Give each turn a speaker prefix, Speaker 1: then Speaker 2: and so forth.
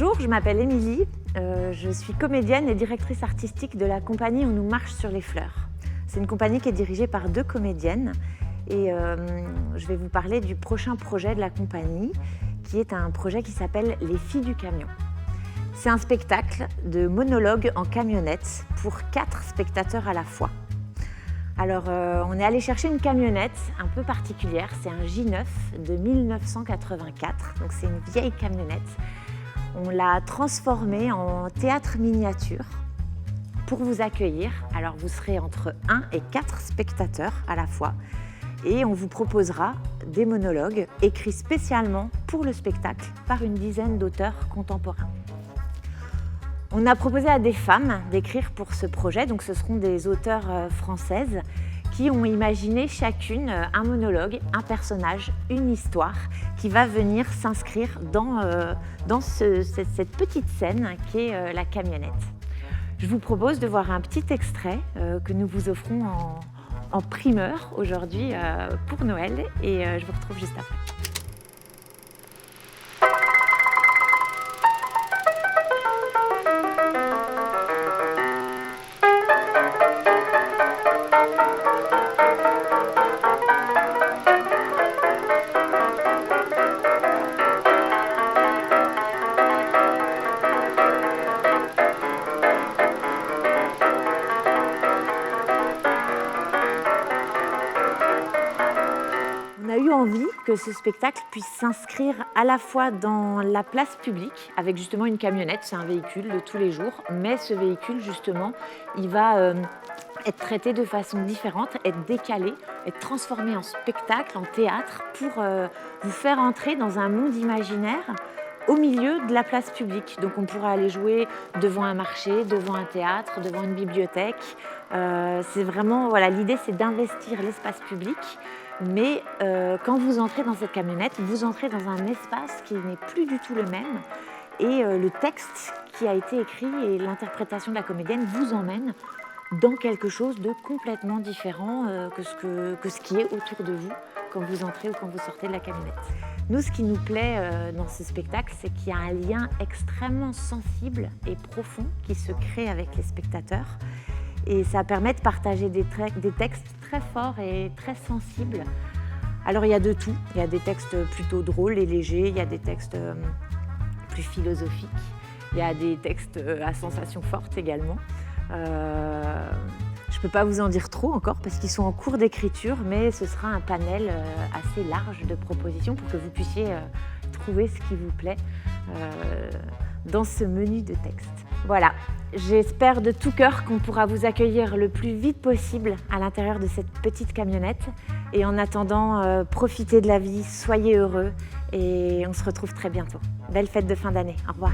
Speaker 1: Bonjour, je m'appelle Émilie, je suis comédienne et directrice artistique de la compagnie On nous marche sur les fleurs. C'est une compagnie qui est dirigée par 2 comédiennes et je vais vous parler du prochain projet de la compagnie qui est un projet qui s'appelle Les filles du camion. C'est un spectacle de monologue en camionnette pour 4 spectateurs à la fois. Alors, on est allé chercher une camionnette un peu particulière, c'est un J9 de 1984, donc c'est une vieille camionnette. On l'a transformée en théâtre miniature pour vous accueillir. Alors, vous serez entre 1 et 4 spectateurs à la fois et on vous proposera des monologues écrits spécialement pour le spectacle par une dizaine d'auteurs contemporains. On a proposé à des femmes d'écrire pour ce projet, donc ce seront des auteurs françaises qui ont imaginé chacune un monologue, un personnage, une histoire qui va venir s'inscrire dans cette petite scène qui est la camionnette. Je vous propose de voir un petit extrait que nous vous offrons en primeur aujourd'hui pour Noël et je vous retrouve juste après. On a eu envie que ce spectacle puisse s'inscrire à la fois dans la place publique, avec justement une camionnette, c'est un véhicule de tous les jours, mais ce véhicule justement, il va être traité de façon différente, être décalé, être transformé en spectacle, en théâtre, pour vous faire entrer dans un monde imaginaire au milieu de la place publique. Donc on pourra aller jouer devant un marché, devant un théâtre, devant une bibliothèque. C'est vraiment, voilà, l'idée c'est d'investir l'espace public, mais quand vous entrez dans cette camionnette, vous entrez dans un espace qui n'est plus du tout le même et le texte qui a été écrit et l'interprétation de la comédienne vous emmène dans quelque chose de complètement différent que ce qui est autour de vous quand vous entrez ou quand vous sortez de la camionnette. Nous, ce qui nous plaît dans ce spectacle, c'est qu'il y a un lien extrêmement sensible et profond qui se crée avec les spectateurs. Et ça permet de partager des textes très forts et très sensibles. Alors il y a de tout, il y a des textes plutôt drôles et légers, il y a des textes plus philosophiques, il y a des textes à sensations fortes également. Je ne peux pas vous en dire trop encore parce qu'ils sont en cours d'écriture, mais ce sera un panel assez large de propositions pour que vous puissiez trouver ce qui vous plaît dans ce menu de textes. Voilà, j'espère de tout cœur qu'on pourra vous accueillir le plus vite possible à l'intérieur de cette petite camionnette. Et en attendant, profitez de la vie, soyez heureux et on se retrouve très bientôt. Belle fête de fin d'année, au revoir.